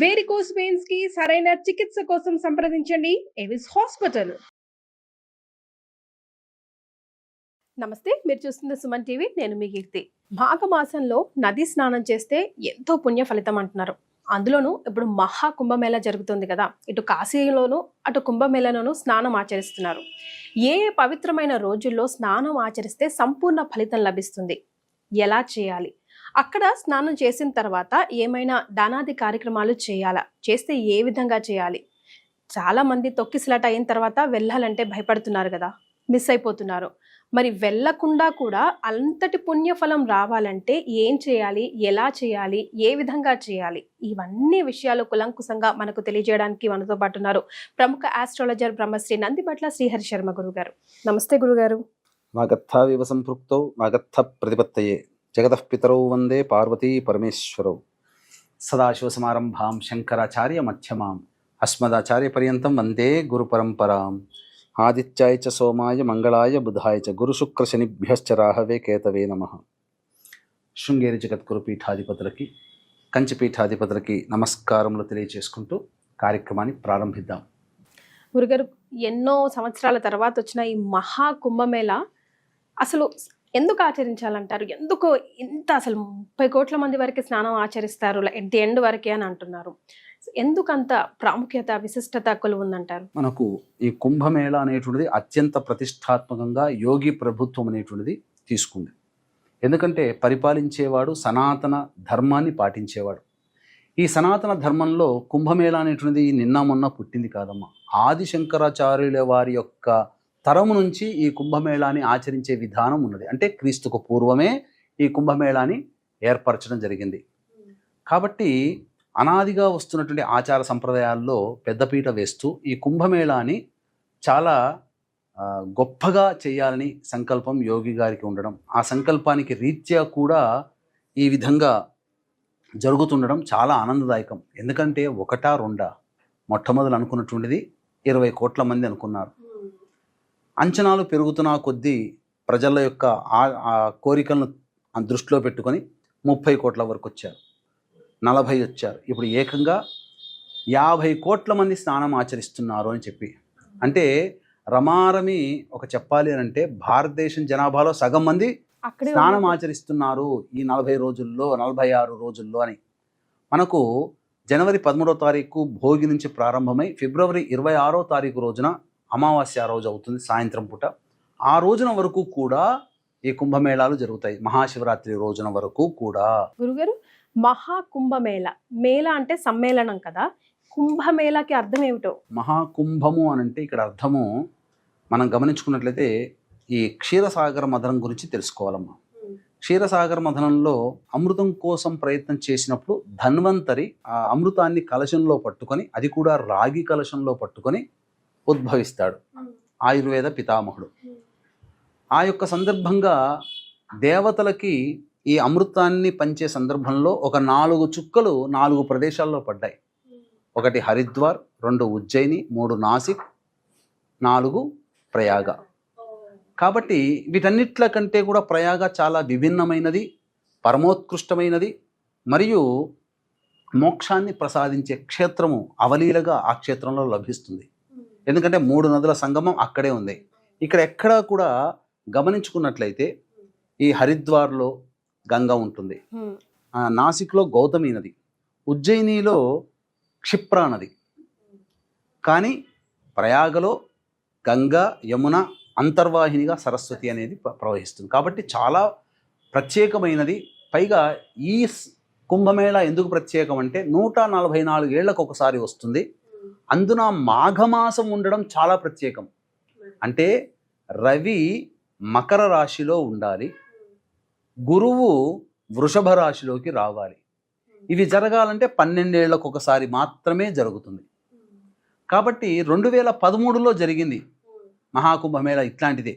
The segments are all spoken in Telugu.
వేరికోస్ వెయిన్స్ కి సరైన చికిత్స కోసం సంప్రదించండి ఎవిస్ హాస్పిటల్. నమస్తే, మీరు చూస్తుంది సుమన్ టీవీ. నేను మీ కీర్తి. మాఘమాసంలో నది స్నానం చేస్తే ఎంతో పుణ్య ఫలితం అంటున్నారు. అందులోనూ ఇప్పుడు మహా కుంభమేళ జరుగుతుంది కదా, ఇటు కాశీలోను అటు కుంభమేళలోను స్నానం ఆచరిస్తున్నారు. ఏ పవిత్రమైన రోజుల్లో స్నానం ఆచరిస్తే సంపూర్ణ ఫలితం లభిస్తుంది, ఎలా చేయాలి, అక్కడ స్నానం చేసిన తర్వాత ఏమైనా దానాది కార్యక్రమాలు చేయాలా, చేస్తే ఏ విధంగా చేయాలి? చాలా మంది తొక్కిసలాట అయిన తర్వాత వెళ్ళాలంటే భయపడుతున్నారు కదా, మిస్ అయిపోతున్నారు. మరి వెళ్ళకుండా కూడా అంతటి పుణ్యఫలం రావాలంటే ఏం చేయాలి, ఎలా చేయాలి, ఏ విధంగా చేయాలి, ఇవన్నీ విషయాలు కులంకుశంగా మనకు తెలియజేయడానికి మనతో పాటు ఉన్నారు ప్రముఖ ఆస్ట్రాలజర్ బ్రహ్మశ్రీ నందిబట్ల శ్రీహరి శర్మ గురుగారు. నమస్తే గురుగారు. వాగర్థావివ సంపృక్తౌ వాగర్థ ప్రతిపత్తయే జగతః పితరౌ వందే పార్వతీ పరమేశ్వరౌ. సదాశివసమారంభాం శంకరాచార్య మధ్యమాం అస్మదాచార్య పర్యంతం వందే గురు పరంపరాం. ఆదిత్యాయ చ సోమాయ మంగళాయ బుధాయ చ గురు శుక్ర శనిభ్యశ్చ రాహవే కేతవే నమః. శృంగేరి జగద్గురు పీఠాధిపతులకి, కంచి పీఠాధిపతులకి నమస్కారములు తెలియజేసుకుంటూ కార్యక్రమాన్ని ప్రారంభిద్దాం. గురుగారు, ఎన్నో సంవత్సరాల తర్వాత వచ్చిన ఈ మహా కుంభమేళ అసలు ఎందుకు ఆచరించాలంటారు? ఎందుకు ఇంత అసలు 30 కోట్ల మంది వరకు స్నానం ఆచరిస్తారు ఎట్ ది ఎండ్ వరకే అని అంటున్నారు. ఎందుకు అంత ప్రాముఖ్యత, విశిష్టత కొలువుందంటారు? మనకు ఈ కుంభమేళ అనేటువంటిది అత్యంత ప్రతిష్టాత్మకంగా యోగి ప్రభుత్వం అనేటువంటిది తీసుకుంది. ఎందుకంటే పరిపాలించేవాడు సనాతన ధర్మాన్ని పాటించేవాడు. ఈ సనాతన ధర్మంలో కుంభమేళ అనేటువంటిది నిన్న మొన్న పుట్టింది కాదమ్మా. ఆది శంకరాచార్యుల వారి యొక్క తరము నుంచి ఈ కుంభమేళాని ఆచరించే విధానం ఉన్నది. అంటే క్రీస్తుకు పూర్వమే ఈ కుంభమేళాని ఏర్పరచడం జరిగింది. కాబట్టి అనాదిగా వస్తున్నటువంటి ఆచార సంప్రదాయాల్లో పెద్దపీట వేస్తూ ఈ కుంభమేళాని చాలా గొప్పగా చేయాలని సంకల్పం యోగి గారికి ఉండడం, ఆ సంకల్పానికి రీత్యా కూడా ఈ విధంగా జరుగుతుండడం చాలా ఆనందదాయకం. ఎందుకంటే ఒకటా రెండా, మొట్టమొదలు అనుకున్నటువంటిది 20 కోట్ల మంది అనుకున్నారు. అంచనాలు పెరుగుతున్న కొద్దీ ప్రజల యొక్క కోరికలను దృష్టిలో పెట్టుకొని 30 కోట్ల వరకు వచ్చారు, 40 వచ్చారు, ఇప్పుడు ఏకంగా 50 కోట్ల మంది స్నానం ఆచరిస్తున్నారు అని చెప్పి. అంటే రమారమి ఒక చెప్పాలి అని అంటే భారతదేశం జనాభాలో సగం మంది స్నానం ఆచరిస్తున్నారు ఈ 40 రోజుల్లో, 46 రోజుల్లో అని. మనకు జనవరి 13వ తారీఖు భోగి నుంచి ప్రారంభమై ఫిబ్రవరి 26వ తారీఖు రోజున అమావాస్య రోజు అవుతుంది సాయంత్రం పూట. ఆ రోజున వరకు కూడా ఈ కుంభమేళాలు జరుగుతాయి, మహాశివరాత్రి రోజున వరకు కూడా. గురుగారు, మహాకుంభమేళ, మేళ అంటే సమ్మేళనం కదా, కుంభమేళకి అర్థం ఏమిటో? మహాకుంభము అని అంటే ఇక్కడ అర్థము మనం గమనించుకున్నట్లయితే ఈ క్షీరసాగర మథనం గురించి తెలుసుకోవాలమ్మా. క్షీరసాగర మథనంలో అమృతం కోసం ప్రయత్నం చేసినప్పుడు ధన్వంతరి ఆ అమృతాన్ని కలశంలో పట్టుకొని, అది కూడా రాగి కలశంలో పట్టుకొని ఉద్భవిస్తాడు, ఆయుర్వేద పితామహుడు. ఆ యొక్క సందర్భంగా దేవతలకి ఈ అమృతాన్ని పంచే సందర్భంలో ఒక 4 చుక్కలు 4 ప్రదేశాల్లో పడ్డాయి. 1 హరిద్వార్, 2 ఉజ్జయిని, 3 నాసిక్, 4 ప్రయాగ. కాబట్టి వీటన్నిట్ల కంటే కూడా ప్రయాగ చాలా విభిన్నమైనది, పరమోత్కృష్టమైనది, మరియు మోక్షాన్ని ప్రసాదించే క్షేత్రము అవలీలగా ఆ క్షేత్రంలో లభిస్తుంది. ఎందుకంటే 3 నదుల సంగమం అక్కడే ఉంది. ఇక్కడ ఎక్కడా కూడా గమనించుకున్నట్లయితే ఈ హరిద్వార్లో గంగా ఉంటుంది, నాసిక్లో గౌతమి నది, ఉజ్జయినిలో క్షిప్రా నది, కానీ ప్రయాగలో గంగా, యమున అంతర్వాహినిగా సరస్వతి అనేది ప్రవహిస్తుంది. కాబట్టి చాలా ప్రత్యేకమైనది. పైగా ఈ కుంభమేళ ఎందుకు ప్రత్యేకం అంటే 144 ఏళ్లకు ఒకసారి వస్తుంది. అందున మాఘమాసం ఉండడం చాలా ప్రత్యేకం. అంటే రవి మకర రాశిలో ఉండాలి, గురువు వృషభ రాశిలోకి రావాలి. ఇవి జరగాలంటే 12 ఏళ్లకు ఒకసారి మాత్రమే జరుగుతుంది. కాబట్టి 2013లో జరిగింది మహాకుంభమేళ ఇట్లాంటిదే.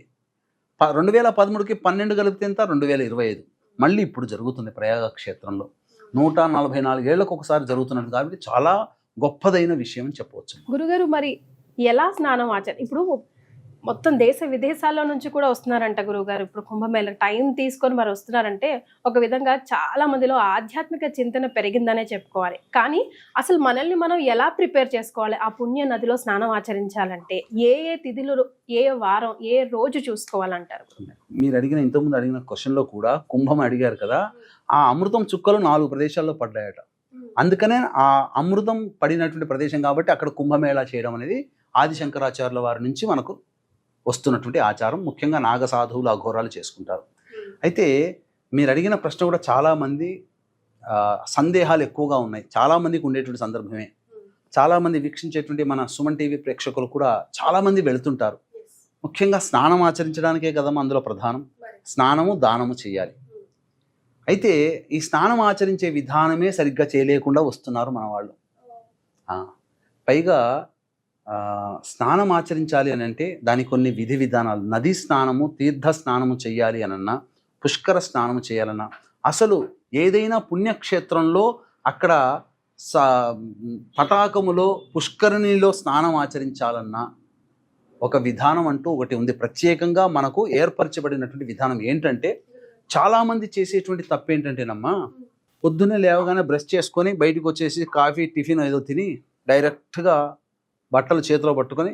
2013కి 12 కలిపితే ఎంత? 2025. మళ్ళీ ఇప్పుడు జరుగుతుంది ప్రయాగ క్షేత్రంలో. 144 ఏళ్లకు ఒకసారి జరుగుతున్నది కాబట్టి చాలా గొప్పదైన విషయం అని చెప్పవచ్చు. గురుగారు, మరి ఎలా స్నానం ఇప్పుడు మొత్తం దేశ విదేశాల్లో నుంచి కూడా వస్తున్నారంట గురువుగారు. ఇప్పుడు కుంభమేళ టైం తీసుకొని మరి వస్తున్నారంటే ఒక విధంగా చాలా మందిలో ఆధ్యాత్మిక చింతన పెరిగిందనే చెప్పుకోవాలి. కానీ అసలు మనల్ని మనం ఎలా ప్రిపేర్ చేసుకోవాలి? ఆ పుణ్య నదిలో స్నానం ఆచరించాలంటే ఏ ఏ తిథులు, ఏ వారం, ఏ రోజు చూసుకోవాలంటారు? మీరు ఇంతకుముందు అడిగిన క్వశ్చన్లో కూడా కుంభం అడిగారు కదా, ఆ అమృతం చుక్కలు 4 ప్రదేశాల్లో పడ్డాయట. అందుకనే ఆ అమృతం పడినటువంటి ప్రదేశం కాబట్టి అక్కడ కుంభమేళా చేయడం అనేది ఆది శంకరాచార్యుల వారి నుంచి మనకు వస్తున్నటువంటి ఆచారం. ముఖ్యంగా నాగ సాధువులు అఘోరాలు చేసుకుంటారు. అయితే మీరు అడిగిన ప్రశ్న కూడా చాలామంది సందేహాలు ఎక్కువగా ఉన్నాయి. చాలామందికి ఉండేటువంటి సందర్భమే. చాలామంది వీక్షించేటువంటి మన సుమన్ టీవీ ప్రేక్షకులు కూడా చాలామంది వెళుతుంటారు. ముఖ్యంగా స్నానం ఆచరించడానికే కదమ్మా అందులో ప్రధానం. స్నానము దానము చేయాలి. అయితే ఈ స్నానం ఆచరించే విధానమే సరిగ్గా చేయలేకుండా వస్తున్నారు మన వాళ్ళు. పైగా స్నానం ఆచరించాలి అని అంటే దానికి కొన్ని విధి విధానాలు. నదీ స్నానము, తీర్థ స్నానము చేయాలి అనన్నా, పుష్కర స్నానము చేయాలన్నా, అసలు ఏదైనా పుణ్యక్షేత్రంలో అక్కడ తటాకములో పుష్కరిణిలో స్నానం ఆచరించాలన్నా ఒక విధానం అంటూ ఒకటి ఉంది. ప్రత్యేకంగా మనకు ఏర్పరచబడినటువంటి విధానం ఏంటంటే, చాలామంది చేసేటువంటి తప్పు ఏంటంటేనమ్మా, పొద్దున్నే లేవగానే బ్రష్ చేసుకొని బయటకు వచ్చేసి కాఫీ టిఫిన్ ఏదో తిని డైరెక్ట్గా బట్టలు చేతిలో పట్టుకొని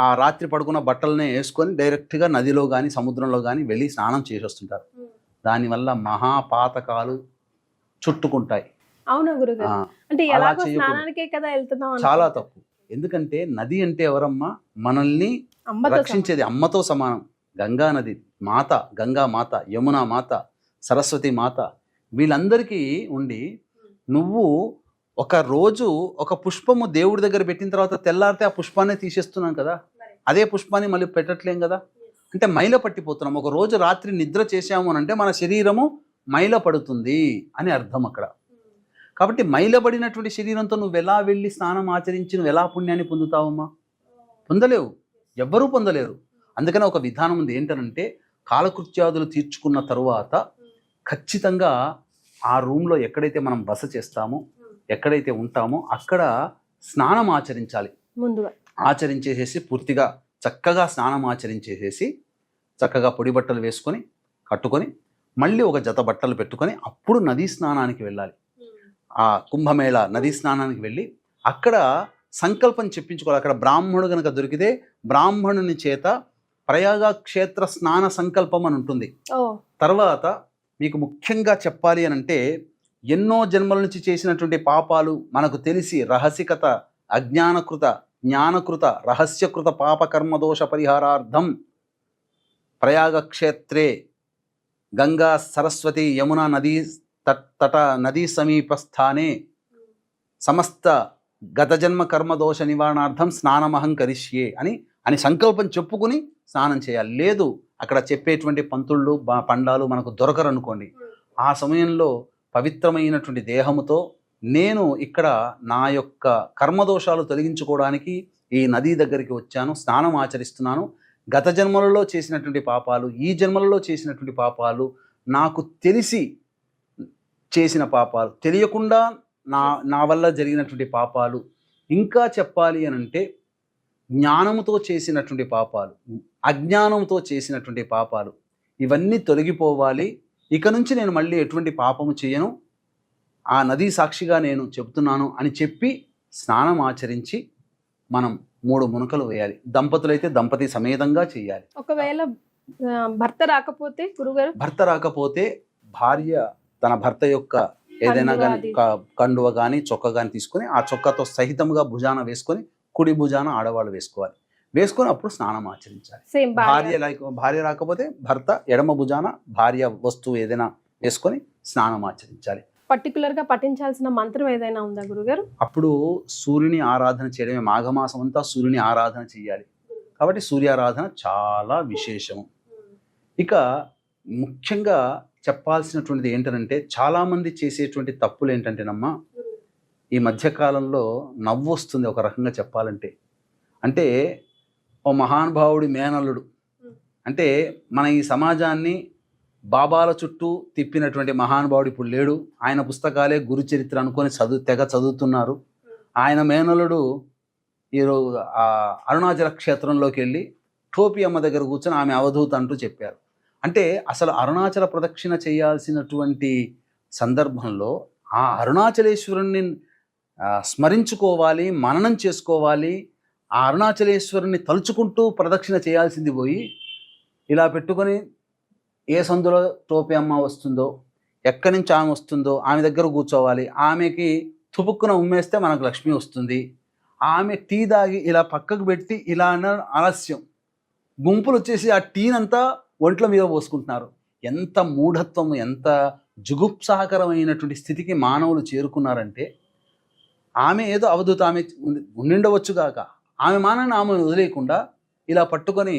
ఆ రాత్రి పడుకున్న బట్టలనే వేసుకొని డైరెక్ట్గా నదిలో కానీ సముద్రంలో కానీ వెళ్ళి స్నానం చేసి వస్తుంటారు. దానివల్ల మహాపాతకాలు చుట్టుకుంటాయి. అవునా గురుగారు? అంటే ఎలాగో స్నానానికే కదా వెళ్తున్నాం. చాలా తప్పు. ఎందుకంటే నది అంటే ఎవరమ్మా? మనల్ని రక్షించేది అమ్మతో సమానం. గంగా నది మాత, గంగా మాత, యమునా మాత, సరస్వతి మాత, వీళ్ళందరికీ ఉండి నువ్వు ఒక రోజు ఒక పుష్పము దేవుడి దగ్గర పెట్టిన తర్వాత తెల్లారితే ఆ పుష్పాన్ని తీసేస్తున్నాం కదా, అదే పుష్పాన్ని మళ్ళీ పెట్టట్లేం కదా. అంటే మైల పట్టిపోతున్నాం. ఒక రోజు రాత్రి నిద్ర చేసాము అని అంటే మన శరీరము మైల పడుతుంది అని అర్థం అక్కడ. కాబట్టి మైలబడినటువంటి శరీరంతో నువ్వు ఎలా వెళ్ళి స్నానం ఆచరించి నువ్వు ఎలా పుణ్యాన్ని పొందుతావమ్మా? పొందలేవు, ఎవ్వరూ పొందలేరు. అందుకనే ఒక విధానం ఉంది. ఏంటనంటే, కాలకృత్యాదులు తీర్చుకున్న తరువాత ఖచ్చితంగా ఆ రూమ్లో ఎక్కడైతే మనం బస చేస్తామో, ఎక్కడైతే ఉంటామో అక్కడ స్నానం ఆచరించాలి. ముందుగా ఆచరించేసేసి పూర్తిగా చక్కగా స్నానం ఆచరించేసేసి చక్కగా పొడి బట్టలు వేసుకొని కట్టుకొని మళ్ళీ ఒక జత బట్టలు పెట్టుకొని అప్పుడు నదీ స్నానానికి వెళ్ళాలి. ఆ కుంభమేళ నదీ స్నానానికి వెళ్ళి అక్కడ సంకల్పం చెప్పించుకోవాలి. అక్కడ బ్రాహ్మణుడు కనుక దొరికితే బ్రాహ్మణుని చేత ప్రయాగ క్షేత్ర స్నాన సంకల్పం అని ఉంటుంది. తర్వాత మీకు ముఖ్యంగా చెప్పాలి అని అంటే, ఎన్నో జన్మల నుంచి చేసినటువంటి పాపాలు మనకు తెలిసి రహస్యకత, అజ్ఞానకృత, జ్ఞానకృత, రహస్యకృత పాప కర్మదోష పరిహారార్థం ప్రయాగ క్షేత్రే గంగా సరస్వతి యమునా నదీ తట నదీ సమీపస్థానే సమస్త గత జన్మ కర్మదోష నివారణార్థం స్నానమహం కరిష్యే అని సంకల్పం చెప్పుకుని స్నానం చేయాలి. లేదు అక్కడ చెప్పేటువంటి పంతుళ్ళు పండాలు మనకు దొరకరు అనుకోండి, ఆ సమయంలో పవిత్రమైనటువంటి దేహముతో నేను ఇక్కడ నా యొక్క కర్మదోషాలు తొలగించుకోవడానికి ఈ నదీ దగ్గరికి వచ్చాను, స్నానం ఆచరిస్తున్నాను. గత జన్మలలో చేసినటువంటి పాపాలు, ఈ జన్మలలో చేసినటువంటి పాపాలు, నాకు తెలిసి చేసిన పాపాలు, తెలియకుండా నా వల్ల జరిగినటువంటి పాపాలు, ఇంకా చెప్పాలి అని అంటే జ్ఞానముతో చేసినటువంటి పాపాలు, అజ్ఞానంతో చేసినటువంటి పాపాలు, ఇవన్నీ తొలగిపోవాలి. ఇక నుంచి నేను మళ్ళీ ఎటువంటి పాపము చేయను, ఆ నదీ సాక్షిగా నేను చెబుతున్నాను అని చెప్పి స్నానం ఆచరించి మనం 3 మునకలు వేయాలి. దంపతులైతే దంపతి సమేతంగా చేయాలి. ఒకవేళ భర్త రాకపోతే గురుగారు, భర్త రాకపోతే భార్య తన భర్త యొక్క ఏదైనా కానీ కండువ కానీ చొక్క కానీ తీసుకొని ఆ చొక్కతో సహితంగా భుజాన వేసుకొని కుడి భుజాన ఆడవాళ్ళు వేసుకోవాలి. వేసుకొని అప్పుడు స్నానం ఆచరించాలి. భార్య రాకపోతే భర్త ఎడమ భుజాన భార్య వస్తువు ఏదైనా వేసుకొని స్నానం ఆచరించాలి. పర్టికులర్ గా పఠించాల్సిన మంత్రం ఏదైనా ఉందా గురుగారు? అప్పుడు సూర్యుని ఆరాధన చేయడమే. మాఘమాసం అంతా సూర్యుని ఆరాధన చేయాలి కాబట్టి సూర్యారాధన చాలా విశేషము. ఇక ముఖ్యంగా చెప్పాల్సినటువంటిది ఏంటంటే, చాలామంది చేసేటువంటి తప్పులు ఏంటంటేనమ్మా, ఈ మధ్యకాలంలో నవ్వు వస్తుంది ఒక రకంగా చెప్పాలంటే. అంటే ఓ మహానుభావుడి మేనల్లుడు, అంటే మన ఈ సమాజాన్ని బాబాల చుట్టూ తిప్పినటువంటి మహానుభావుడు ఇప్పుడు లేడు. ఆయన పుస్తకాలే గురు చరిత్ర అనుకొని తెగ చదువుతున్నారు. ఆయన మేనల్లుడు ఈరోజు అరుణాచల క్షేత్రంలోకి వెళ్ళి టోపీ అమ్మ దగ్గర కూర్చొని ఆమె అవధూత అంటూ చెప్పారు. అంటే అసలు అరుణాచల ప్రదక్షిణ చేయాల్సినటువంటి సందర్భంలో ఆ అరుణాచలేశ్వరుణ్ణి స్మరించుకోవాలి, మననం చేసుకోవాలి, ఆ అరుణాచలేశ్వరుని తలుచుకుంటూ ప్రదక్షిణ చేయాల్సింది పోయి ఇలా పెట్టుకొని ఏ సందులో టోపీ అమ్మ వస్తుందో, ఎక్కడి నుంచి ఆమె వస్తుందో ఆమె దగ్గర కూర్చోవాలి, ఆమెకి తుపుక్కున ఉమ్మేస్తే మనకు లక్ష్మి వస్తుంది, ఆమె టీ దాగి ఇలా పక్కకు పెట్టి ఇలా అన్న ఆలస్యం, గుంపులు వచ్చేసి ఆ టీనంతా ఒంట్ల మీద పోసుకుంటున్నారు. ఎంత మూఢత్వం, ఎంత జుగుప్సాకరమైనటువంటి స్థితికి మానవులు చేరుకున్నారంటే, ఆమె ఏదో అవధూత, ఆమె ఉండిండవచ్చుగాక, ఆమె మానాన్ని ఆమెను వదిలేయకుండా ఇలా పట్టుకొని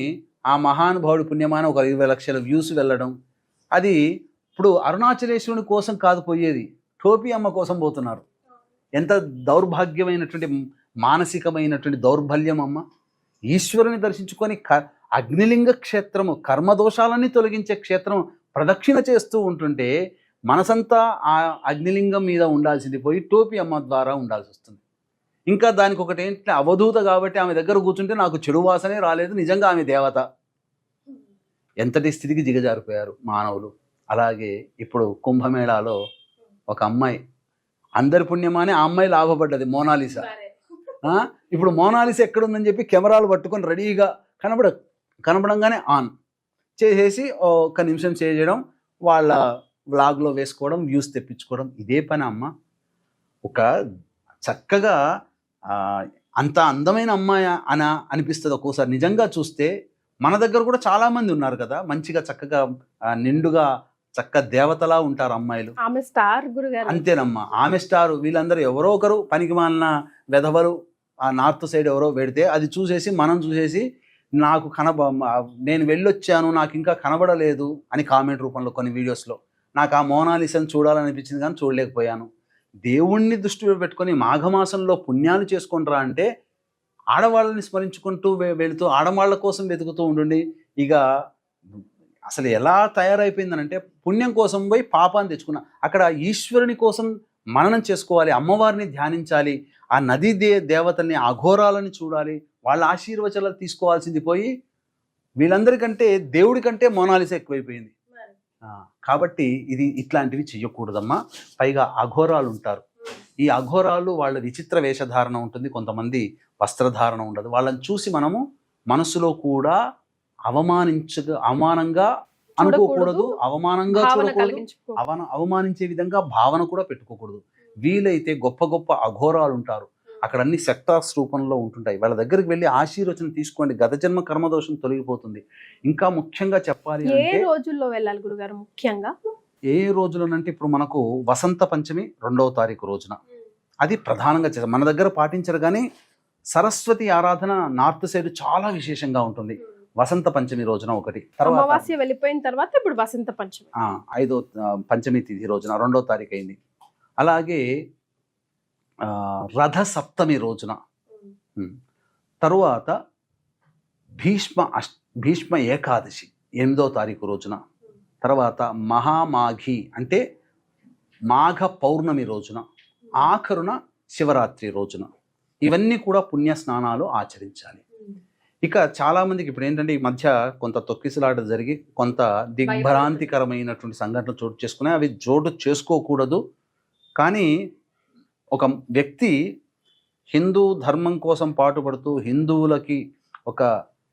ఆ మహానుభావుడి పుణ్యమాన ఒక 20 లక్షల వ్యూస్ వెళ్ళడం. అది ఇప్పుడు అరుణాచలేశ్వరుని కోసం కాదు పోయేది, టోపీ అమ్మ కోసం పోతున్నారు. ఎంత దౌర్భాగ్యమైనటువంటి మానసికమైనటువంటి దౌర్బల్యం అమ్మ. ఈశ్వరుని దర్శించుకొని అగ్నిలింగ క్షేత్రము, కర్మదోషాలన్నీ తొలగించే క్షేత్రం ప్రదక్షిణ చేస్తూ ఉంటుంటే మనసంతా ఆ అగ్నిలింగం మీద ఉండాల్సింది పోయి టోపీ అమ్మ ద్వారా ఉండాల్సి వస్తుంది. ఇంకా దానికి ఒకటి ఏంటంటే అవధూత కాబట్టి ఆమె దగ్గర కూర్చుంటే నాకు చెడు వాసనే రాలేదు, నిజంగా ఆమె దేవత. ఎంతటి స్థితికి దిగజారిపోయారు మానవులు. అలాగే ఇప్పుడు కుంభమేళాలో ఒక అమ్మాయి, అందరి పుణ్యమానే ఆ అమ్మాయి లాభపడ్డది, మోనాలిసా. ఇప్పుడు మోనాలిసా ఎక్కడుందని చెప్పి కెమెరాలు పట్టుకొని రెడీగా కనబడంగానే ఆన్ చేసేసి ఒక నిమిషం చేయడం, వాళ్ళ వ్లాగ్లో వేసుకోవడం, వ్యూస్ తెప్పించుకోవడం, ఇదే పని అమ్మ. ఒక చక్కగా అంత అందమైన అమ్మాయి అని అనిపిస్తుంది ఒక్కోసారి. నిజంగా చూస్తే మన దగ్గర కూడా చాలామంది ఉన్నారు కదా, మంచిగా చక్కగా నిండుగా చక్క దేవతలా ఉంటారు అమ్మాయిలు. ఆమె స్టార్ గురుగారు. అంతేనమ్మా, ఆమె స్టార్. వీళ్ళందరూ ఎవరో ఒకరు పనికి మాలిన వెధవలు ఆ నార్త్ సైడ్ ఎవరో పెడితే అది చూసేసి మనం చూసేసి నాకు నేను వెళ్ళొచ్చాను, నాకు ఇంకా కనబడలేదు అని కామెంట్ రూపంలో కొన్ని వీడియోస్లో నాకు ఆ మోనాలిసాను చూడాలనిపించింది కానీ చూడలేకపోయాను. దేవుణ్ణి దృష్టిలో పెట్టుకొని మాఘమాసంలో పుణ్యాలు చేసుకుంటారా అంటే ఆడవాళ్ళని స్మరించుకుంటూ వెళుతూ ఆడవాళ్ళ కోసం వెతుకుతూ ఉండండి. ఇక అసలు ఎలా తయారైపోయిందనంటే పుణ్యం కోసం పోయి పాపాన్ని తెచ్చుకున్నా. అక్కడ ఈశ్వరుని కోసం మననం చేసుకోవాలి, అమ్మవారిని ధ్యానించాలి, ఆ నదీ దేవతల్ని, అఘోరాలని చూడాలి, వాళ్ళ ఆశీర్వచనాలు తీసుకోవాల్సింది పోయి వీళ్ళందరికంటే దేవుడి కంటే మోనాలిసా ఎక్కువైపోయింది. కాబట్టి ఇది ఇట్లాంటివి చెయ్యకూడదమ్మా. పైగా అఘోరాలు ఉంటారు. ఈ అఘోరాలు వాళ్ళ విచిత్ర వేషధారణ ఉంటుంది, కొంతమంది వస్త్రధారణ ఉండదు. వాళ్ళని చూసి మనము మనసులో కూడా అవమానంగా అనుకోకూడదు, అవమానంగా చూడకూడదు, అవమానించే విధంగా భావన కూడా పెట్టుకోకూడదు. వీలైతే గొప్ప గొప్ప అఘోరాలు ఉంటారు, అక్కడ అన్ని సెక్టార్స్ రూపంలో ఉంటుంటాయి. వాళ్ళ దగ్గరికి వెళ్ళి ఆశీర్వచనం తీసుకోండి, గత జన్మ కర్మదోషం తొలగిపోతుంది. ఇంకా ముఖ్యంగా చెప్పాలి అంటే ఏ రోజుల్లో వెళ్ళాలి గురుగారు? ముఖ్యంగా ఏ రోజులోనంటే ఇప్పుడు మనకు వసంత పంచమి 2వ తారీఖు రోజున అది ప్రధానంగా చేస్తారు. మన దగ్గర పాటించరు కానీ సరస్వతి ఆరాధన నార్త్ సైడ్ చాలా విశేషంగా ఉంటుంది. వసంత పంచమి రోజున ఒకటి, అమావాస్య వెళ్ళిపోయిన తర్వాత ఇప్పుడు వసంత పంచమి 5వ పంచమి తిథి రోజున 2వ తారీఖు అయింది. అలాగే రథ సప్తమి రోజున, తరువాత భీష్మ ఏకాదశి 8వ తారీఖు రోజున, తర్వాత మహామాఘి అంటే మాఘ పౌర్ణమి రోజున, ఆఖరున శివరాత్రి రోజున. ఇవన్నీ కూడా పుణ్య స్నానాలు ఆచరించాలి. ఇక చాలామందికి ఇప్పుడు ఏంటంటే ఈ మధ్య కొంత తొక్కిసలాట జరిగి కొంత దిగ్భ్రాంతికరమైనటువంటి సంఘటనలు చోటు చేసుకున్నాయి. అవి చోటు చేసుకోకూడదు. కానీ ఒక వ్యక్తి హిందూ ధర్మం కోసం పాటుపడుతూ హిందువులకి ఒక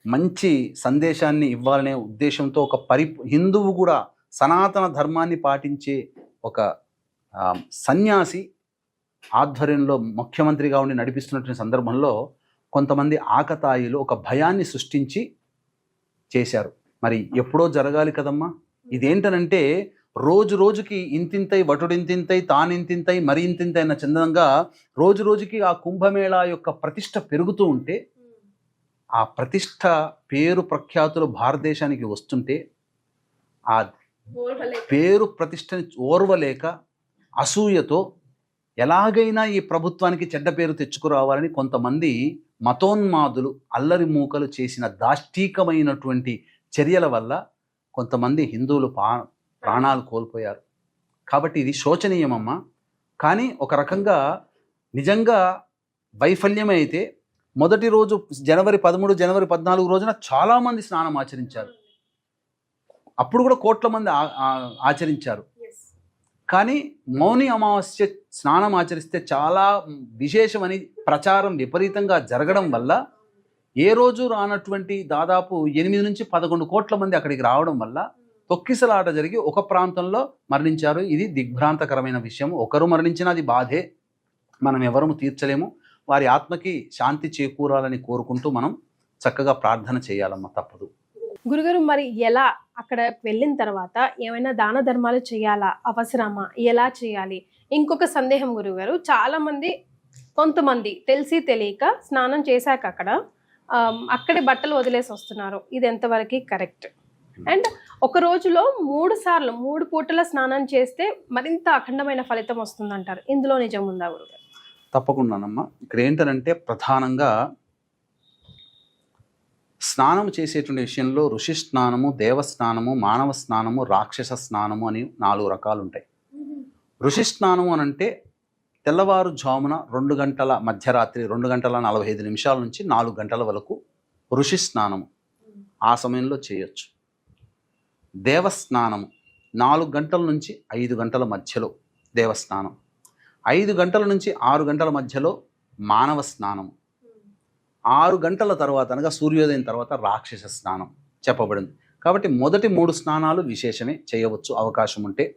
మంచి సందేశాన్ని ఇవ్వాలనే ఉద్దేశంతో ఒక హిందువు కూడా సనాతన ధర్మాన్ని పాటించే ఒక సన్యాసి ఆధ్వర్యంలో ముఖ్యమంత్రిగా ఉండి నడిపిస్తున్నటువంటి సందర్భంలో కొంతమంది ఆకతాయిలు ఒక భయాన్ని సృష్టించి చేశారు. మరి ఎప్పుడో జరగాలి కదమ్మా. ఇదేంటనంటే రోజు రోజుకి ఇంతింతై వటుడింతింతై తానింతింతై మరి ఇంతింతై అన్న చందంగా రోజు రోజుకి ఆ కుంభమేళా యొక్క ప్రతిష్ట పెరుగుతూ ఉంటే, ఆ ప్రతిష్ట పేరు ప్రఖ్యాతులు భారతదేశానికి వస్తుంటే ఆ పేరు ప్రతిష్టని ఓర్వలేక అసూయతో ఎలాగైనా ఈ ప్రభుత్వానికి చెడ్డ పేరు తెచ్చుకురావాలని కొంతమంది మతోన్మాదులు అల్లరి మూకలు చేసిన దాష్టీకమైనటువంటి చర్యల వల్ల కొంతమంది హిందువులు ప్రాణాలు కోల్పోయారు. కాబట్టి ఇది శోచనీయమమ్మా. కానీ ఒక రకంగా నిజంగా వైఫల్యమైతే మొదటి రోజు జనవరి 13, జనవరి 14 రోజున చాలామంది స్నానం ఆచరించారు. అప్పుడు కూడా కోట్ల మంది ఆచరించారు. కానీ మౌని అమావాస్య స్నానం ఆచరిస్తే చాలా విశేషమని ప్రచారం విపరీతంగా జరగడం వల్ల ఏ రోజు రానటువంటి దాదాపు 8 నుంచి 11 కోట్ల మంది అక్కడికి రావడం వల్ల తొక్కిసలాట జరిగి ఒక ప్రాంతంలో మరణించారు. ఇది దిగ్భ్రాంతకరమైన విషయం. ఒకరు మరణించినా అది బాధే, మనం ఎవరము తీర్చలేము. వారి ఆత్మకి శాంతి చేకూరాలని కోరుకుంటూ మనం చక్కగా ప్రార్థన చేయాలమ్మా, తప్పదు. గురుగారు, మరి ఎలా అక్కడ వెళ్ళిన తర్వాత ఏమైనా దాన ధర్మాలు చేయాలా, అవసరమా, ఎలా చేయాలి? ఇంకొక సందేహం గురుగారు, చాలా మంది కొంతమంది తెలిసి తెలియక స్నానం చేశాక అక్కడే బట్టలు వదిలేసి వస్తున్నారు. ఇది ఎంతవరకు కరెక్ట్? అండ్ ఒక రోజులో 3 సార్లు 3 పూటల స్నానం చేస్తే మరింత అఖండమైన ఫలితం వస్తుందంటారు. ఇందులో నిజం ఉందా గురుగారు? తప్పకుండానమ్మా. ఇక్కడ ఏంటంటే ప్రధానంగా స్నానం చేసేటువంటి విషయంలో ఋషి స్నానము, దేవ స్నానము, మానవ స్నానము, రాక్షస స్నానము అని 4 రకాలు ఉంటాయి. ఋషి స్నానము అని అంటే తెల్లవారుజామున 2 గంటల మధ్యరాత్రి 2 గంటల 45 నిమిషాల నుంచి 4 గంటల వరకు ఋషి స్నానము ఆ సమయంలో చేయొచ్చు. దేవస్నానము 4 గంటల నుంచి 5 గంటల మధ్యలో దేవస్నానం, 5 గంటల నుంచి 6 గంటల మధ్యలో మానవ స్నానము, 6 గంటల తర్వాత అనగా సూర్యోదయం తర్వాత రాక్షస స్నానం చెప్పబడింది. కాబట్టి మొదటి 3 స్నానాలు విశేషమే, చేయవచ్చు అవకాశం ఉంటే.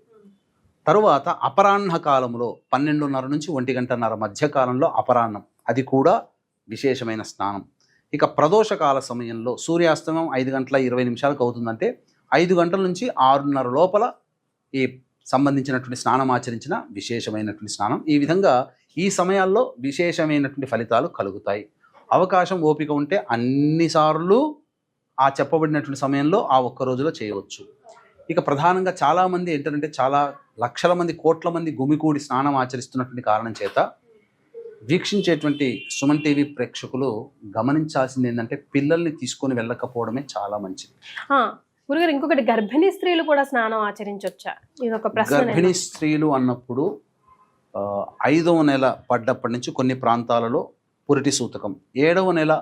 తరువాత అపరాహ్న కాలంలో 12:30 నుంచి 1 మధ్య కాలంలో అపరాహ్నం, అది కూడా విశేషమైన స్నానం. ఇక ప్రదోషకాల సమయంలో సూర్యాస్తమయం 5 గంటల 20 నిమిషాలకు అవుతుందంటే 5 గంటల నుంచి 6:30 లోపల ఈ సంబంధించినటువంటి స్నానం ఆచరించిన విశేషమైనటువంటి స్నానం. ఈ విధంగా ఈ సమయాల్లో విశేషమైనటువంటి ఫలితాలు కలుగుతాయి. అవకాశం ఓపిక ఉంటే అన్నిసార్లు ఆ చెప్పబడినటువంటి సమయంలో ఆ ఒక్క రోజులో చేయవచ్చు. ఇక ప్రధానంగా చాలామంది ఏంటంటే చాలా లక్షల మంది, కోట్ల మంది గుమికూడి స్నానం ఆచరిస్తున్నటువంటి కారణం చేత వీక్షించేటువంటి సుమన్ టీవీ ప్రేక్షకులు గమనించాల్సింది ఏంటంటే పిల్లల్ని తీసుకొని వెళ్ళకపోవడమే చాలా మంచిది. గురుగారు, ఇంకొకటి, గర్భిణీ స్త్రీలు కూడా స్నానం ఆచరించవచ్చా? ఇది ఒక ప్రశ్న. గర్భిణీ స్త్రీలు అన్నప్పుడు 5వ నెల పడ్డప్పటి నుంచి కొన్ని ప్రాంతాలలో పురిటి సూతకం, 7వ నెల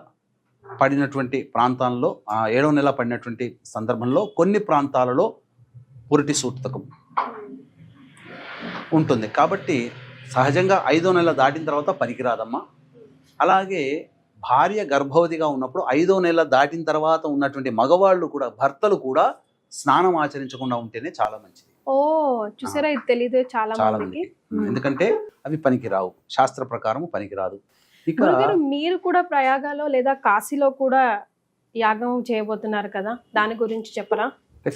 పడినటువంటి ప్రాంతాల్లో 7వ నెల పడినటువంటి సందర్భంలో కొన్ని ప్రాంతాలలో పురిటి సూతకం ఉంటుంది. కాబట్టి సహజంగా 5వ నెల దాటిన తర్వాత పనికిరాదమ్మా. అలాగే భార్య గర్భవతిగా ఉన్నప్పుడు 5వ నెల దాటిన తర్వాత ఉన్నటువంటి మగవాళ్ళు కూడా, భర్తలు కూడా స్నానం ఆచరించకుండా ఉంటేనే చాలా మంచిది. చూసారా, ఇది తెలీదు చాలా మందికి. ఎందుకంటే అవి పనికిరావు, శాస్త్ర ప్రకారం పనికిరాదు. ఇక మీరు కూడా ప్రయాగలో లేదా కాశీలో కూడా యాగం చేయబోతున్నారు కదా, దాని గురించి చెప్పరా?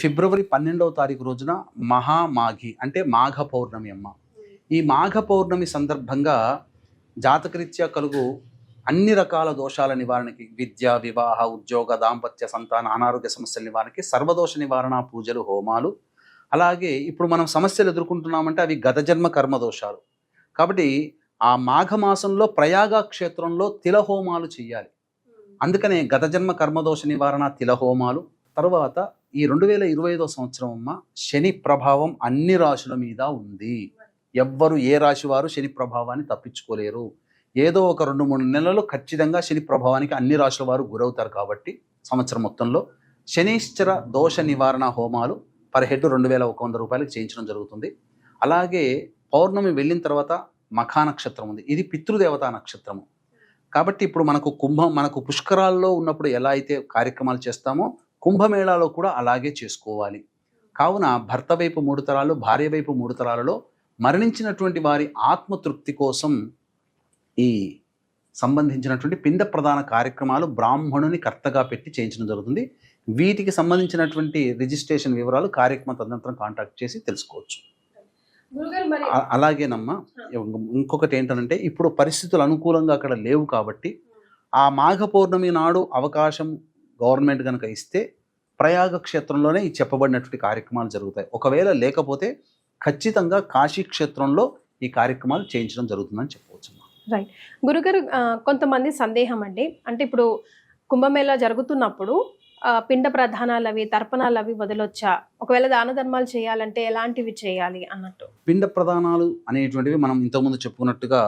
ఫిబ్రవరి 12వ తారీఖు రోజున మహామాఘి అంటే మాఘ పౌర్ణమి అమ్మ. ఈ మాఘ పౌర్ణమి సందర్భంగా జాతకరీత్యా కలుగు అన్ని రకాల దోషాల నివారణకి, విద్య, వివాహ, ఉద్యోగ, దాంపత్య, సంతాన, అనారోగ్య సమస్యల నివారణకి సర్వదోష నివారణ పూజలు, హోమాలు. అలాగే ఇప్పుడు మనం సమస్యలు ఎదుర్కొంటున్నామంటే అవి గత జన్మ కర్మ దోషాలు. కాబట్టి ఆ మాఘమాసంలో ప్రయాగ క్షేత్రంలో తిలహోమాలు చేయాలి. అందుకనే గత జన్మ కర్మదోష నివారణ తిలహోమాలు. తర్వాత ఈ 2025వ సంవత్సరం అమ్మ శని ప్రభావం అన్ని రాశుల మీద ఉంది. ఎవ్వరు ఏ రాశి వారు శని ప్రభావాన్ని తప్పించుకోలేరు. ఏదో ఒక 2-3 నెలలు ఖచ్చితంగా శని ప్రభావానికి అన్ని రాశుల వారు గురవుతారు. కాబట్టి సంవత్సరం మొత్తంలో శనీశ్చర దోష నివారణ హోమాలు పర్ హెడ్ 2100 రూపాయలకు చేయించడం జరుగుతుంది. అలాగే పౌర్ణమి వెళ్ళిన తర్వాత మఖా నక్షత్రం ఉంది, ఇది పితృదేవతా నక్షత్రము. కాబట్టి ఇప్పుడు మనకు పుష్కరాల్లో ఉన్నప్పుడు ఎలా అయితే కార్యక్రమాలు చేస్తామో కుంభమేళాలో కూడా అలాగే చేసుకోవాలి. కావున భర్త వైపు 3 తరాలు, భార్య వైపు 3 తరాలలో మరణించినటువంటి వారి ఆత్మతృప్తి కోసం ఈ సంబంధించినటువంటి పిండ ప్రదాన కార్యక్రమాలు బ్రాహ్మణుని కర్తగా పెట్టి చేయించడం జరుగుతుంది. వీటికి సంబంధించినటువంటి రిజిస్ట్రేషన్ వివరాలు కార్యక్రమ తదనంతరం కాంటాక్ట్ చేసి తెలుసుకోవచ్చు. అలాగేనమ్మా, ఇంకొకటి ఏంటంటే ఇప్పుడు పరిస్థితులు అనుకూలంగా అక్కడ లేవు కాబట్టి ఆ మాఘ పౌర్ణమి నాడు అవకాశం గవర్నమెంట్ కనుక ఇస్తే ప్రయాగ క్షేత్రంలోనే ఈ చెప్పబడినటువంటి కార్యక్రమాలు జరుగుతాయి. ఒకవేళ లేకపోతే ఖచ్చితంగా కాశీ క్షేత్రంలో ఈ కార్యక్రమాలు చేయించడం జరుగుతుందని చెప్పవచ్చు. రైట్ గురుగారు, కొంతమంది సందేహం అండి, అంటే ఇప్పుడు కుంభమేళా జరుగుతున్నప్పుడు పిండ ప్రధానాలు అవి, తర్పణాలు అవి వదలొచ్చా? ఒకవేళ దాన ధర్మాలు చేయాలంటే ఎలాంటివి చేయాలి అన్నట్టు? పిండ ప్రధానాలు అనేటువంటివి మనం ఇంతకుముందు చెప్పుకున్నట్టుగా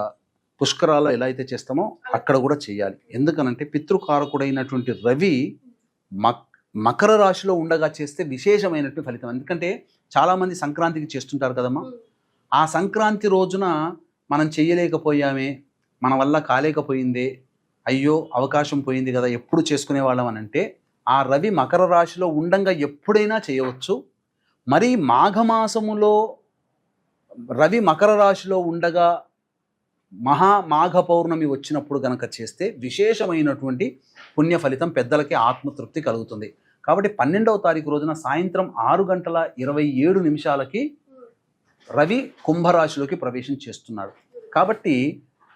పుష్కరాల్లో ఎలా అయితే చేస్తామో అక్కడ కూడా చేయాలి. ఎందుకనంటే పితృకారకుడైనటువంటి రవి మకర రాశిలో ఉండగా చేస్తే విశేషమైనటువంటి ఫలితం. ఎందుకంటే చాలామంది సంక్రాంతికి చేస్తుంటారు కదమ్మా, ఆ సంక్రాంతి రోజున మనం చేయలేకపోయామే, మన వల్ల కాలేకపోయిందే, అయ్యో అవకాశం పోయింది కదా, ఎప్పుడు చేసుకునే వాళ్ళం అని అంటే ఆ రవి మకర రాశిలో ఉండంగా ఎప్పుడైనా చేయవచ్చు. మరి మాఘమాసములో రవి మకర రాశిలో ఉండగా మాఘ పౌర్ణమి వచ్చినప్పుడు గనక చేస్తే విశేషమైనటువంటి పుణ్య ఫలితం, పెద్దలకి ఆత్మతృప్తి కలుగుతుంది. కాబట్టి 12వ తారీఖు రోజున సాయంత్రం 6:27 రవి కుంభరాశిలోకి ప్రవేశం చేస్తున్నాడు. కాబట్టి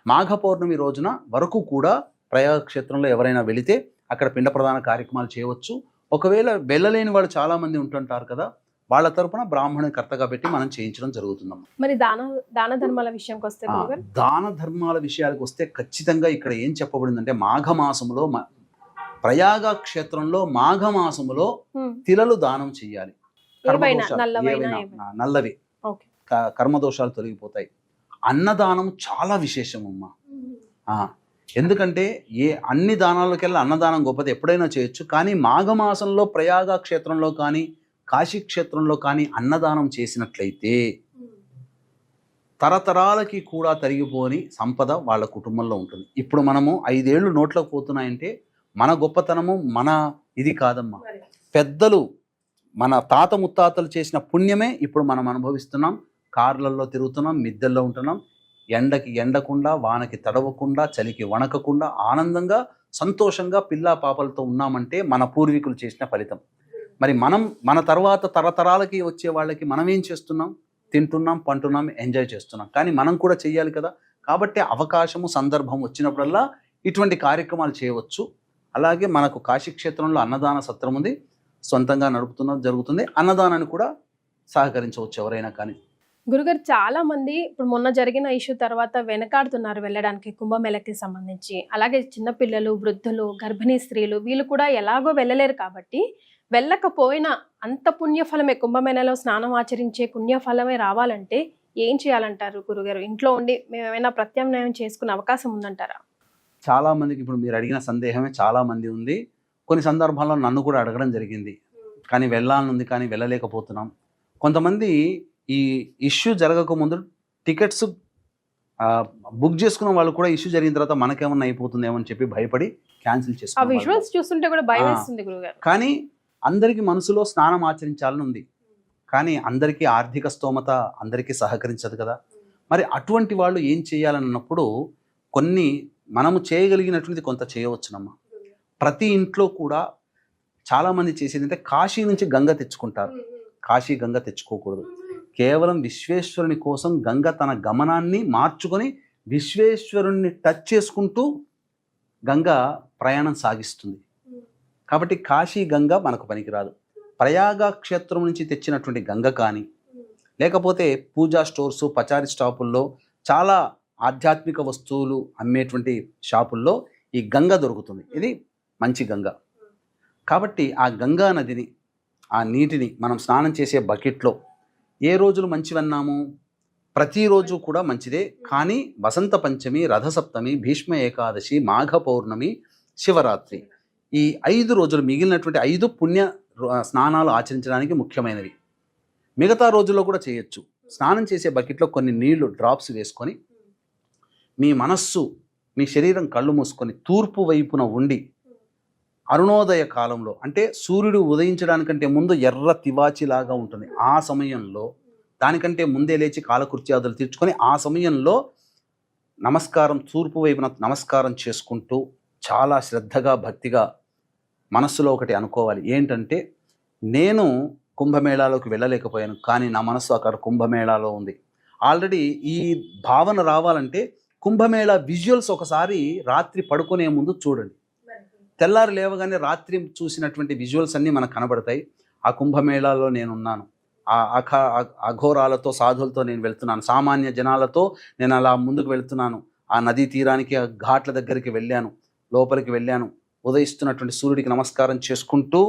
మాఘ పౌర్ణమి రోజున వరకు కూడా ప్రయాగ క్షేత్రంలో ఎవరైనా వెళితే అక్కడ పిండ ప్రదాన కార్యక్రమాలు చేయవచ్చు. ఒకవేళ వెళ్ళలేని వాళ్ళు చాలామంది ఉంటుంటారు కదా, వాళ్ళ తరపున బ్రాహ్మణుని కర్తగా పెట్టి మనం చేయించడం జరుగుతుందమ్మా. మరి దాన ధర్మాల విషయంకి వస్తే దాన ధర్మాల విషయాలకు వస్తే ఖచ్చితంగా ఇక్కడ ఏం చెప్పబడిందంటే మాఘమాసములో ప్రయాగ క్షేత్రంలో మాఘమాసములో తిలలు దానం చేయాలి. నల్లవి కర్మదోషాలు తొలగిపోతాయి. అన్నదానం చాలా విశేషమమ్మా. ఎందుకంటే అన్ని దానాలకెల్లా అన్నదానం గొప్పది, ఎప్పుడైనా చేయొచ్చు. కానీ మాఘమాసంలో ప్రయాగ క్షేత్రంలో కానీ కాశీ క్షేత్రంలో కానీ అన్నదానం చేసినట్లయితే తరతరాలకి కూడా తరిగిపోని సంపద వాళ్ళ కుటుంబంలో ఉంటుంది. ఇప్పుడు మనము 5 ఏళ్ళు నోట్లోకి పోతున్నాయంటే మన గొప్పతనము మన ఇది కాదమ్మా. పెద్దలు మన తాత ముత్తాతలు చేసిన పుణ్యమే ఇప్పుడు మనం అనుభవిస్తున్నాం. కార్లలో తిరుగుతున్నాం, మిద్దెల్లో ఉంటున్నాం, ఎండకి ఎండకుండా, వానకి తడవకుండా, చలికి వణకకుండా ఆనందంగా సంతోషంగా పిల్లా పాపలతో ఉన్నామంటే మన పూర్వీకులు చేసిన ఫలితం. మరి మన తర్వాత తరతరాలకి వచ్చే వాళ్ళకి మనం ఏం చేస్తున్నాం? తింటున్నాం, పంటున్నాం, ఎంజాయ్ చేస్తున్నాం. కానీ మనం కూడా చెయ్యాలి కదా. కాబట్టి అవకాశము, సందర్భం వచ్చినప్పుడల్లా ఇటువంటి కార్యక్రమాలు చేయవచ్చు. అలాగే మనకు కాశీక్షేత్రంలో అన్నదాన సత్రం ఉంది, సొంతంగా జరుగుతుంది. అన్నదానాన్ని కూడా సహకరించవచ్చు ఎవరైనా. కానీ గురుగారు, చాలా మంది ఇప్పుడు మొన్న జరిగిన ఇష్యూ తర్వాత వెనకాడుతున్నారు వెళ్ళడానికి కుంభమేళకి సంబంధించి. అలాగే చిన్నపిల్లలు, వృద్ధులు, గర్భిణీ స్త్రీలు వీళ్ళు కూడా ఎలాగో వెళ్ళలేరు. కాబట్టి వెళ్ళకపోయినా అంత పుణ్యఫలమే, కుంభమేళలో స్నానం ఆచరించే పుణ్యఫలమే రావాలంటే ఏం చేయాలంటారు గురుగారు? ఇంట్లో ఉండి మేము ఏమైనా ప్రత్యామ్నాయం చేసుకునే అవకాశం ఉందంటారా? చాలా మందికి ఇప్పుడు మీరు అడిగిన సందేహమే చాలా మంది ఉంది. కొన్ని సందర్భాల్లో నన్ను కూడా అడగడం జరిగింది, కానీ వెళ్ళాలనుంది కానీ వెళ్ళలేకపోతున్నాం. కొంతమంది ఈ ఇష్యూ జరగక ముందు టికెట్స్ బుక్ చేసుకున్న వాళ్ళు కూడా ఇష్యూ జరిగిన తర్వాత మనకేమన్నా అయిపోతుందేమో అని చెప్పి భయపడి క్యాన్సిల్ చేసుకుంటారు. కానీ అందరికీ మనసులో స్నానం ఆచరించాలని ఉంది, కానీ అందరికీ ఆర్థిక స్తోమత అందరికీ సహకరించదు కదా. మరి అటువంటి వాళ్ళు ఏం చేయాలన్నప్పుడు కొన్ని మనము చేయగలిగినటువంటిది కొంత చేయవచ్చునమ్మా. ప్రతి ఇంట్లో కూడా చాలామంది చేసేది అంటే కాశీ నుంచి గంగ తెచ్చుకుంటారు. కాశీ గంగ తెచ్చుకోకూడదు. కేవలం విశ్వేశ్వరుని కోసం గంగ తన గమనాన్ని మార్చుకొని విశ్వేశ్వరుణ్ణి టచ్ చేసుకుంటూ గంగ ప్రయాణం సాగిస్తుంది. కాబట్టి కాశీ గంగ మనకు పనికిరాదు. ప్రయాగ క్షేత్రం నుంచి తెచ్చినటువంటి గంగ కానీ, లేకపోతే పూజా స్టోర్సు, పచారీ స్టాపుల్లో, చాలా ఆధ్యాత్మిక వస్తువులు అమ్మేటువంటి షాపుల్లో ఈ గంగ దొరుకుతుంది. ఇది మంచి గంగ. కాబట్టి ఆ గంగా నదిని, ఆ నీటిని మనం స్నానం చేసే బకెట్లో ఏ రోజులు మంచివన్నాము? ప్రతిరోజు కూడా మంచిదే. కానీ వసంత పంచమి, రథసప్తమి, భీష్మ ఏకాదశి, మాఘ పౌర్ణమి, శివరాత్రి, ఈ 5 రోజులు, మిగిలినటువంటి 5 పుణ్య స్నానాలు ఆచరించడానికి ముఖ్యమైనవి. మిగతా రోజుల్లో కూడా చేయొచ్చు. స్నానం చేసే బకెట్లో కొన్ని నీళ్లు డ్రాప్స్ వేసుకొని మీ మనస్సు, మీ శరీరం కళ్ళు మూసుకొని తూర్పు వైపున ఉండి అరుణోదయ కాలంలో, అంటే సూర్యుడు ఉదయించడానికంటే ముందు ఎర్ర తివాచిలాగా ఉంటుంది, ఆ సమయంలో దానికంటే ముందే లేచి కాలకృత్యాదులు తీర్చుకొని ఆ సమయంలో నమస్కారం, తూర్పు వైపున నమస్కారం చేసుకుంటూ చాలా శ్రద్ధగా, భక్తిగా మనస్సులో ఒకటి అనుకోవాలి. ఏంటంటే, నేను కుంభమేళాలోకి వెళ్ళలేకపోయాను, కానీ నా మనస్సు అక్కడ కుంభమేళాలో ఉంది. ఆల్రెడీ ఈ భావన రావాలంటే కుంభమేళా విజువల్స్ ఒకసారి రాత్రి పడుకునే ముందు చూడండి. తెల్లారి లేవగానే రాత్రి చూసినటువంటి విజువల్స్ అన్నీ మనకు కనబడతాయి. ఆ కుంభమేళాలో నేనున్నాను, ఆ అఘోరాలతో, సాధువులతో నేను వెళ్తున్నాను, సామాన్య జనాలతో నేను అలా ముందుకు వెళ్తున్నాను. ఆ నదీ తీరానికి, ఆ ఘాట్ల దగ్గరికి వెళ్ళాను, లోపలికి వెళ్ళాను, ఉదయిస్తున్నటువంటి సూర్యుడికి నమస్కారం చేసుకుంటూ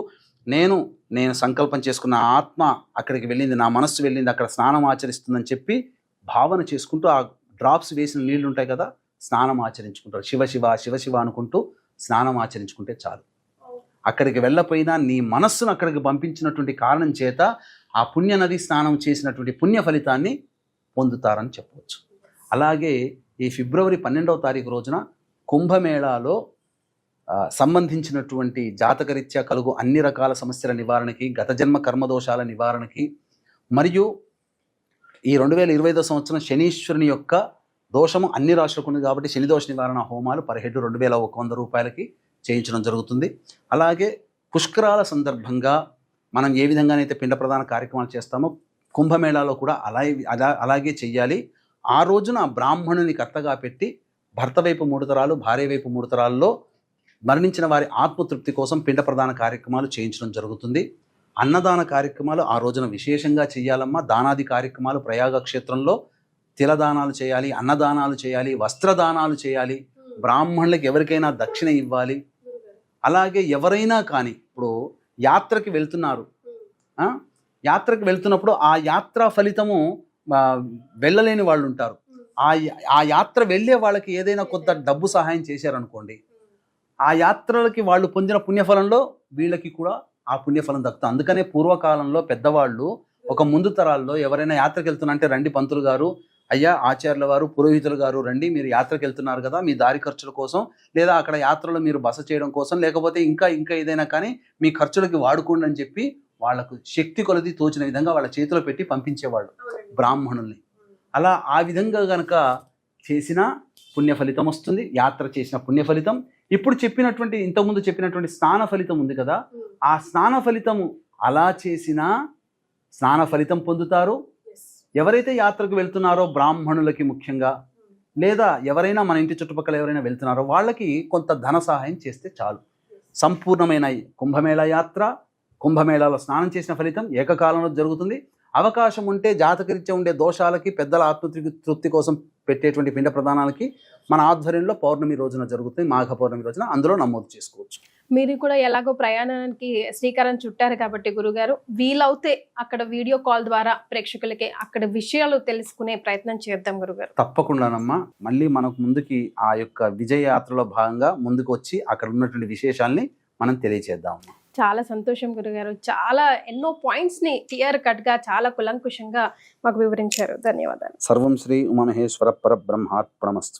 నేను సంకల్పం చేసుకున్న ఆత్మ అక్కడికి వెళ్ళింది, నా మనస్సు వెళ్ళింది, అక్కడ స్నానం ఆచరిస్తుందని చెప్పి భావన చేసుకుంటూ ఆ డ్రాప్స్ వేసిన నీళ్లు ఉంటాయి కదా, స్నానం ఆచరించుకుంటారు. శివ శివ శివ శివ అనుకుంటూ స్నానం ఆచరించుకుంటే చాలు. అక్కడికి వెళ్ళపోయినా నీ మనస్సును అక్కడికి పంపించినటువంటి కారణం చేత ఆ పుణ్య నది స్నానం చేసినటువంటి పుణ్య ఫలితాన్ని పొందుతారని చెప్పవచ్చు. అలాగే ఈ ఫిబ్రవరి 12వ తారీఖు రోజున కుంభమేళాలో సంబంధించినటువంటి జాతకరీత్యా కలుగు అన్ని రకాల సమస్యల నివారణకి, గత జన్మ కర్మదోషాల నివారణకి, మరియు ఈ 2025 సంవత్సరం శనీశ్వరుని యొక్క దోషము అన్ని రాశులకు ఉంది కాబట్టి శని దోష నివారణ హోమాలు పర్ హెడ్ 2100 రూపాయలకి చేయించడం జరుగుతుంది. అలాగే పుష్కరాల సందర్భంగా మనం ఏ విధంగానైతే పిండ ప్రదాన కార్యక్రమాలు చేస్తామో కుంభమేళాలో కూడా అలాగే చెయ్యాలి. ఆ రోజున బ్రాహ్మణుని కర్తగా పెట్టి భర్త వైపు 3 తరాలు, భార్య వైపు 3 తరాల్లో మరణించిన వారి ఆత్మతృప్తి కోసం పిండ ప్రదాన కార్యక్రమాలు చేయించడం జరుగుతుంది. అన్నదాన కార్యక్రమాలు ఆ రోజున విశేషంగా చేయాలమ్మా. దానాది కార్యక్రమాలు ప్రయాగ క్షేత్రంలో తిలదానాలు చేయాలి, అన్నదానాలు చేయాలి, వస్త్రదానాలు చేయాలి, బ్రాహ్మణులకు ఎవరికైనా దక్షిణ ఇవ్వాలి. అలాగే ఎవరైనా కానీ ఇప్పుడు యాత్రకి వెళ్తున్నారు, యాత్రకి వెళ్తున్నప్పుడు ఆ యాత్ర ఫలితము వెళ్ళలేని వాళ్ళు ఉంటారు. ఆ యాత్ర వెళ్ళే వాళ్ళకి ఏదైనా కొంత డబ్బు సహాయం చేశారనుకోండి, ఆ యాత్రలకి వాళ్ళు పొందిన పుణ్యఫలంలో వీళ్ళకి కూడా ఆ పుణ్యఫలం దక్కుతుంది. అందుకనే పూర్వకాలంలో పెద్దవాళ్ళు ఒక ముందు తరాల్లో ఎవరైనా యాత్రకి వెళ్తున్నా అంటే, రండి పంతులు గారు, అయ్యా ఆచార్యుల వారు, పురోహితులు గారు రండి, మీరు యాత్రకి వెళ్తున్నారు కదా, మీ దారి ఖర్చుల కోసం, లేదా అక్కడ యాత్రలో మీరు బస చేయడం కోసం, లేకపోతే ఇంకా ఏదైనా కానీ మీ ఖర్చులకి వాడుకోండి అని చెప్పి వాళ్ళకు శక్తి కొలది తోచిన విధంగా వాళ్ళ చేతిలో పెట్టి పంపించేవాళ్ళు బ్రాహ్మణుల్ని. అలా ఆ విధంగా కనుక చేసిన పుణ్య ఫలితం వస్తుంది, యాత్ర చేసిన పుణ్య ఫలితం. ఇప్పుడు చెప్పినటువంటి ఇంతకుముందు చెప్పినటువంటి స్నాన ఫలితం ఉంది కదా, ఆ స్నాన ఫలితము అలా చేసినా స్నాన ఫలితం పొందుతారు. ఎవరైతే యాత్రకు వెళ్తున్నారో బ్రాహ్మణులకి ముఖ్యంగా, లేదా ఎవరైనా మన ఇంటి చుట్టుపక్కల ఎవరైనా వెళ్తున్నారో వాళ్ళకి కొంత ధన సహాయం చేస్తే చాలు. సంపూర్ణమైన కుంభమేళా యాత్ర, కుంభమేళాలో స్నానం చేసిన ఫలితం ఏకకాలంలో జరుగుతుంది. అవకాశం ఉంటే జాతకరీత్యా ఉండే దోషాలకి, పెద్దల ఆత్మతృప్తి కోసం పెట్టేటువంటి పిండ ప్రదానాలకి మన ఆధ్వర్యంలో పౌర్ణమి రోజున జరుగుతుంది, మాఘ పౌర్ణమి రోజున, అందులో నమోదు చేసుకోవచ్చు. మీరు కూడా ఎలాగో ప్రయాణానికి శ్రీకారం చుట్టారు కాబట్టి గురుగారు, వీలవుతే అక్కడ వీడియో కాల్ ద్వారా ప్రేక్షకులకి అక్కడ విషయాలు తెలుసుకునే ప్రయత్నం చేద్దాం గురుగారు. తప్పకుండానమ్మా. మళ్ళీ మనకు ముందుకి ఆ యొక్క విజయ యాత్రలో భాగంగా ముందుకు వచ్చి అక్కడ ఉన్నటువంటి విశేషాల్ని మనం తెలియచేద్దాం. చాలా సంతోషం గురుగారు. చాలా ఎన్నో పాయింట్స్ ని క్లియర్ కట్ గా చాలా కులంకుశంగా మాకు వివరించారు. ధన్యవాదాలు. సర్వం శ్రీ ఉమామహేశ్వర పరబ్రహ్మార్పణమస్తు.